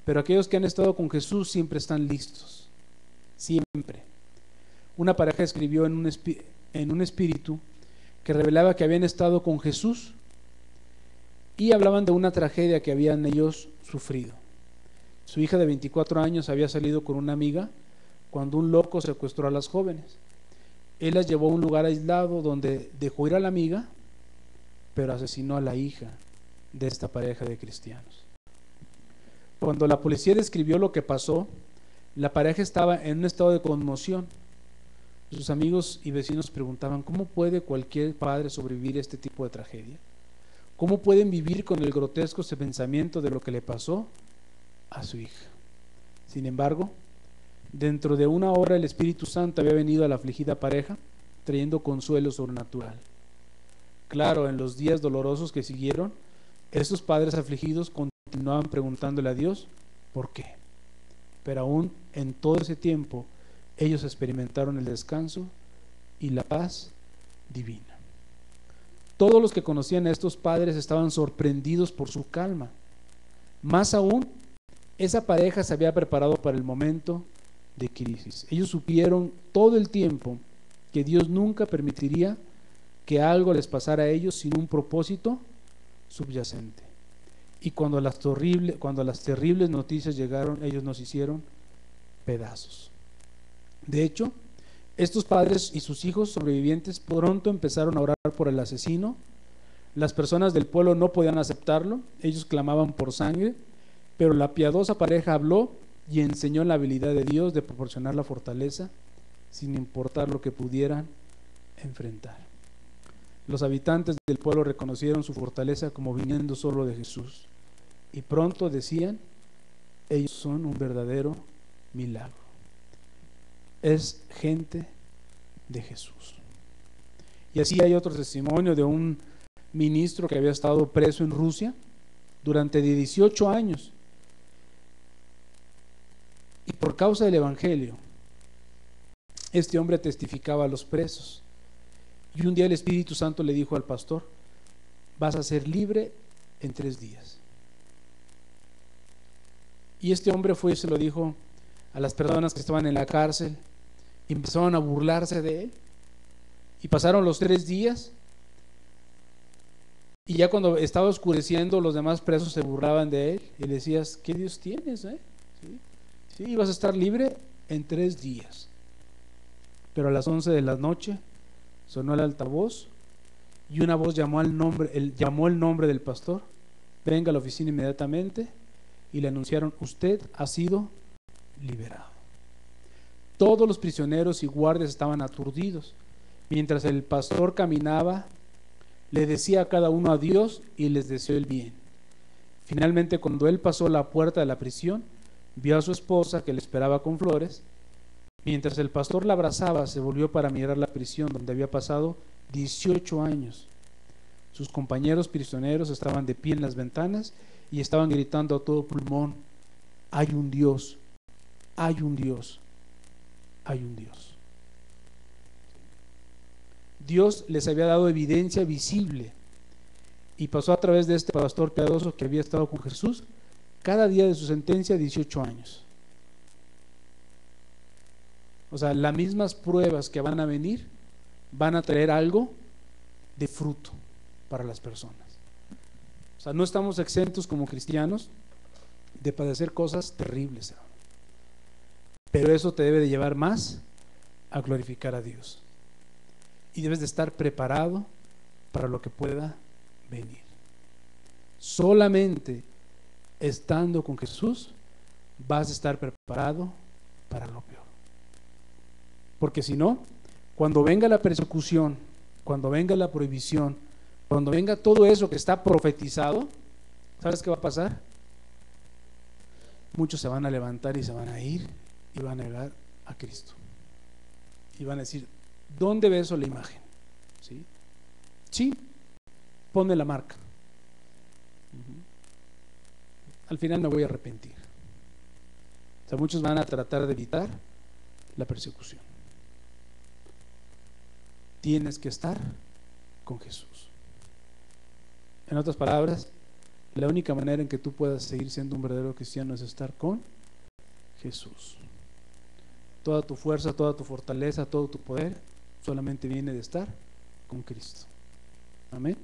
pero aquellos que han estado con Jesús siempre están listos, siempre. Una pareja escribió en un espíritu que revelaba que habían estado con Jesús y hablaban de una tragedia que habían ellos sufrido. Su hija de 24 años había salido con una amiga cuando un loco secuestró a las jóvenes. Él las llevó a un lugar aislado donde dejó ir a la amiga, pero asesinó a la hija de esta pareja de cristianos. Cuando la policía describió lo que pasó, la pareja estaba en un estado de conmoción. Sus amigos y vecinos preguntaban, ¿cómo puede cualquier padre sobrevivir a este tipo de tragedia? ¿Cómo pueden vivir con el grotesco pensamiento de lo que le pasó a su hija? Sin embargo, dentro de una hora el Espíritu Santo había venido a la afligida pareja, trayendo consuelo sobrenatural. Claro, en los días dolorosos que siguieron, estos padres afligidos continuaban preguntándole a Dios ¿por qué? Pero aún en todo ese tiempo ellos experimentaron el descanso y la paz divina. Todos los que conocían a estos padres estaban sorprendidos por su calma. Más aún, Esa pareja se había preparado para el momento de crisis. Ellos supieron todo el tiempo que Dios nunca permitiría que algo les pasara a ellos sin un propósito subyacente. Y cuando las terribles noticias llegaron, ellos nos hicieron pedazos. De hecho, estos padres y sus hijos sobrevivientes pronto empezaron a orar por el asesino. Las personas del pueblo no podían aceptarlo, ellos clamaban por sangre, pero la piadosa pareja habló y enseñó la habilidad de Dios de proporcionar la fortaleza sin importar lo que pudieran enfrentar. Los habitantes del pueblo reconocieron su fortaleza como viniendo solo de Jesús y pronto decían: ellos son un verdadero milagro. Es gente de Jesús. Y así hay otro testimonio de un ministro que había estado preso en Rusia durante 18 años y por causa del evangelio este hombre testificaba a los presos, y un día el Espíritu Santo le dijo al pastor: vas a ser libre en 3 días. Y este hombre fue y se lo dijo a las personas que estaban en la cárcel y empezaron a burlarse de él, y pasaron los 3 días y ya cuando estaba oscureciendo los demás presos se burlaban de él y le decías: ¿qué Dios tienes? Sí, vas a estar libre en 3 días. Pero a las 11 de la noche sonó el altavoz y una voz llamó el nombre del pastor: venga a la oficina inmediatamente. Y le anunciaron: usted ha sido liberado. Todos los prisioneros y guardias estaban aturdidos. Mientras el pastor caminaba, le decía a cada uno adiós y les deseó el bien. Finalmente, cuando él pasó la puerta de la prisión, vio a su esposa que le esperaba con flores. Mientras el pastor la abrazaba, se volvió para mirar la prisión donde había pasado 18 años. Sus compañeros prisioneros estaban de pie en las ventanas y estaban gritando a todo pulmón: hay un Dios, hay un Dios, hay un Dios. Dios les había dado evidencia visible y pasó a través de este pastor piadoso que había estado con Jesús cada día de su sentencia 18 años. O sea, las mismas pruebas que van a venir van a traer algo de fruto para las personas. O sea, no estamos exentos como cristianos de padecer cosas terribles, pero eso te debe de llevar más a glorificar a Dios y debes de estar preparado para lo que pueda venir. Solamente estando con Jesús vas a estar preparado para lo peor, porque si no, cuando venga la persecución, cuando venga la prohibición, cuando venga todo eso que está profetizado, ¿sabes qué va a pasar? Muchos se van a levantar y se van a ir y van a negar a Cristo y van a decir: ¿dónde ves eso la imagen? Sí, ponme la marca. Al final me voy a arrepentir. O sea, muchos van a tratar de evitar la persecución. Tienes que estar con Jesús. En otras palabras, la única manera en que tú puedas seguir siendo un verdadero cristiano es estar con Jesús. Toda tu fuerza, toda tu fortaleza, todo tu poder solamente viene de estar con Cristo. Amén.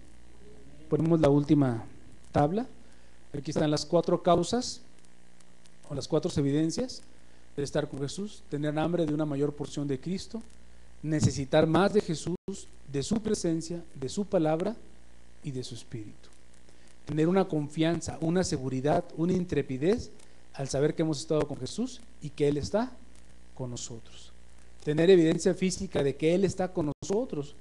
Ponemos la última tabla. Aquí están las 4 causas o las 4 evidencias de estar con Jesús: tener hambre de una mayor porción de Cristo, necesitar más de Jesús, de su presencia, de su palabra y de su espíritu. Tener una confianza, una seguridad, una intrepidez al saber que hemos estado con Jesús y que Él está con nosotros. Tener evidencia física de que Él está con nosotros.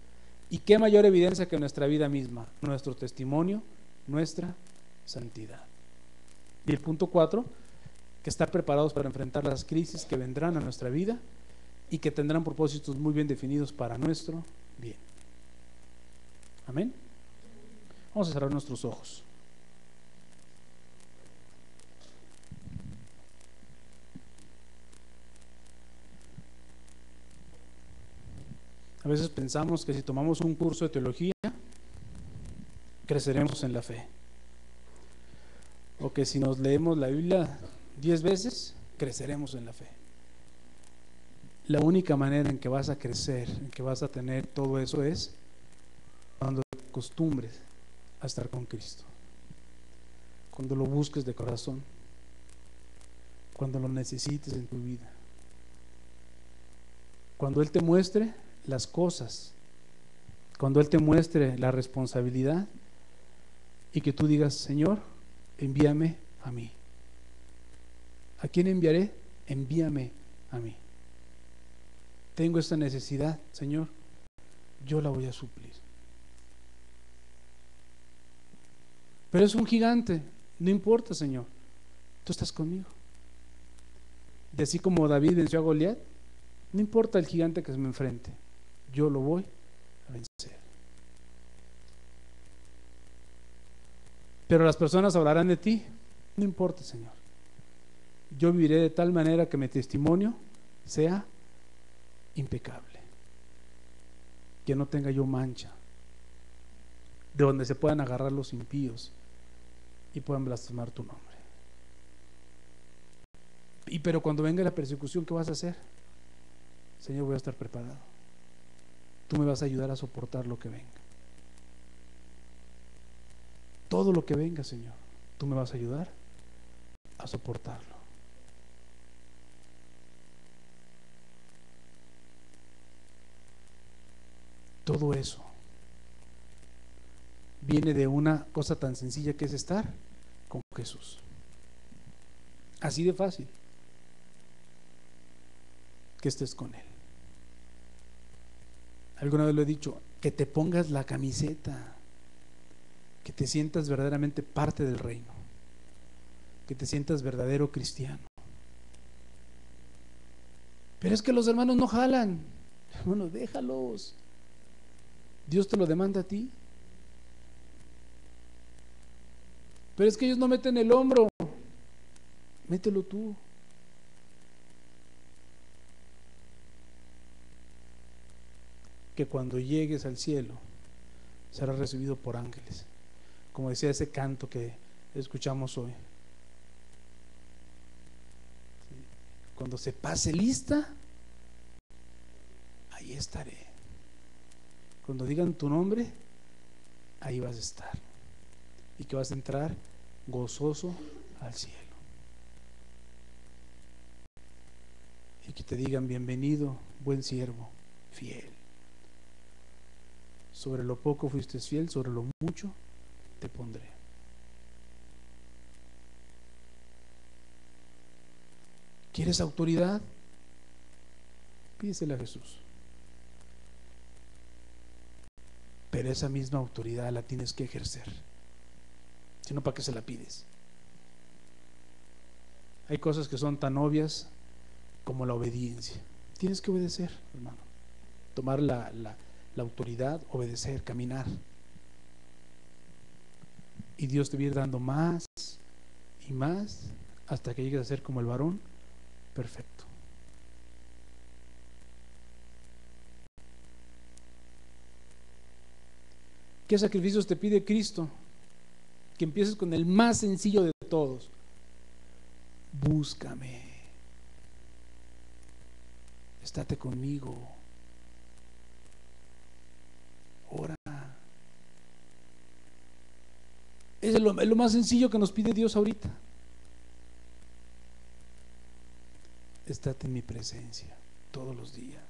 Y qué mayor evidencia que nuestra vida misma, nuestro testimonio, nuestra santidad. Y el punto 4, que estar preparados para enfrentar las crisis que vendrán a nuestra vida y que tendrán propósitos muy bien definidos para nuestro bien. Amén. Vamos a cerrar nuestros ojos. A veces pensamos que si tomamos un curso de teología creceremos en la fe, o que si nos leemos la Biblia 10 veces, creceremos en la fe. La única manera en que vas a crecer, en que vas a tener todo eso, es cuando te acostumbres a estar con Cristo, cuando lo busques de corazón, cuando lo necesites en tu vida, cuando Él te muestre las cosas, cuando Él te muestre la responsabilidad y que tú digas: Señor, envíame a mí. ¿A quién enviaré? Envíame a mí. Tengo esta necesidad, Señor, yo la voy a suplir. Pero es un gigante, no importa, Señor, tú estás conmigo. Y así como David venció a Goliat, no importa el gigante que se me enfrente, yo lo voy a vencer. Pero las personas hablarán de ti, no importa, Señor, yo viviré de tal manera que mi testimonio sea impecable, que no tenga yo mancha, de donde se puedan agarrar los impíos y puedan blasfemar tu nombre. Y pero cuando venga la persecución, ¿qué vas a hacer? Señor, voy a estar preparado. Tú me vas a ayudar a soportar lo que venga. Todo lo que venga, Señor, tú me vas a ayudar a soportarlo. Todo eso viene de una cosa tan sencilla que es estar con Jesús. Así de fácil, que estés con Él. Alguna vez lo he dicho, que te pongas la camiseta, que te sientas verdaderamente parte del reino, que te sientas verdadero cristiano. Pero es que los hermanos no jalan. Bueno, déjalos. Dios te lo demanda a ti. Pero es que ellos no meten el hombro. Mételo tú. Que cuando llegues al cielo serás recibido por ángeles, como decía ese canto que escuchamos hoy. Cuando se pase lista, ahí estaré. Cuando digan tu nombre, ahí vas a estar, y que vas a entrar gozoso al cielo, y que te digan: bienvenido, buen siervo, fiel. Sobre lo poco fuiste fiel, sobre lo mucho te pondré. ¿Quieres autoridad? Pídesela a Jesús. Pero esa misma autoridad la tienes que ejercer. Si no, ¿para qué se la pides? Hay cosas que son tan obvias como la obediencia. Tienes que obedecer, hermano. Tomar la autoridad, obedecer, caminar. Y Dios te va a ir dando más y más hasta que llegues a ser como el varón perfecto. ¿Qué sacrificios te pide Cristo? Que empieces con el más sencillo de todos. Búscame. Estate conmigo. Ora. Es lo más sencillo que nos pide Dios ahorita. Estate en mi presencia todos los días.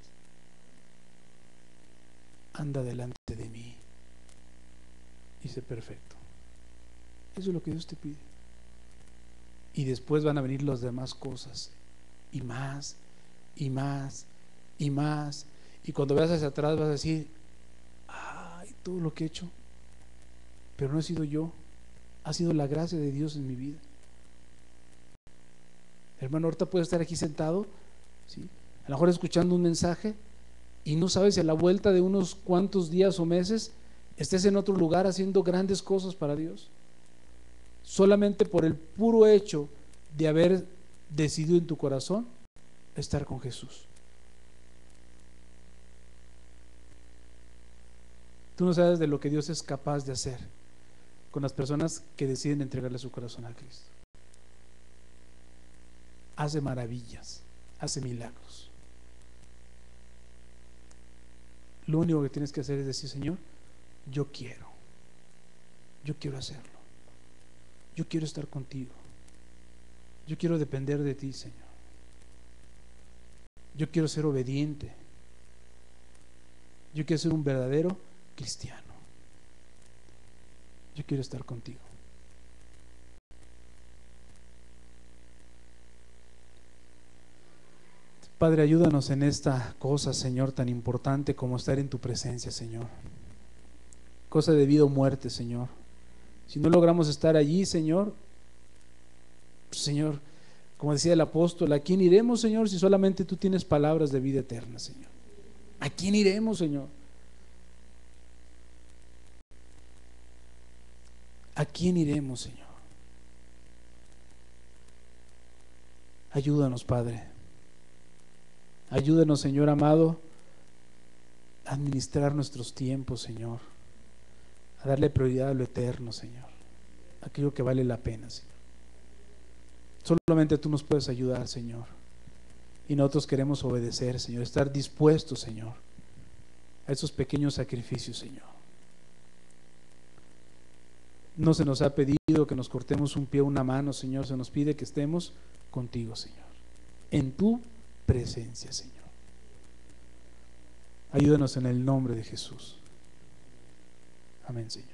Anda delante de mí y sé perfecto. Eso es lo que Dios te pide. Y después van a venir las demás cosas, y más, y más, y más. Y cuando veas hacia atrás vas a decir: ay, todo lo que he hecho, pero no he sido yo, ha sido la gracia de Dios en mi vida. Hermano, ahorita puedes estar aquí sentado, ¿sí?, a lo mejor escuchando un mensaje, y no sabes si a la vuelta de unos cuantos días o meses estés en otro lugar haciendo grandes cosas para Dios, solamente por el puro hecho de haber decidido en tu corazón estar con Jesús. Tú no sabes de lo que Dios es capaz de hacer con las personas que deciden entregarle su corazón a Cristo. hace maravillas, hace milagros. Lo único que tienes que hacer es decir: Señor, yo quiero hacerlo, yo quiero estar contigo, yo quiero depender de ti, Señor, yo quiero ser obediente, yo quiero ser un verdadero cristiano, yo quiero estar contigo. Padre, ayúdanos en esta cosa, Señor, tan importante como estar en tu presencia, Señor. Cosa de vida o muerte, Señor. Si no logramos estar allí, Señor, Señor, como decía el apóstol, ¿a quién iremos, Señor, si solamente tú tienes palabras de vida eterna, Señor? ¿A quién iremos, Señor? ¿A quién iremos, Señor? Ayúdanos, Padre. Ayúdanos, Señor amado, a administrar nuestros tiempos, Señor, a darle prioridad a lo eterno, Señor, aquello que vale la pena, Señor. Solamente tú nos puedes ayudar, Señor, y nosotros queremos obedecer, Señor, estar dispuestos, Señor, a esos pequeños sacrificios, Señor. No se nos ha pedido que nos cortemos un pie o una mano, Señor, se nos pide que estemos contigo, Señor, en tu presencia, Señor. Ayúdanos en el nombre de Jesús. Amén, Señor.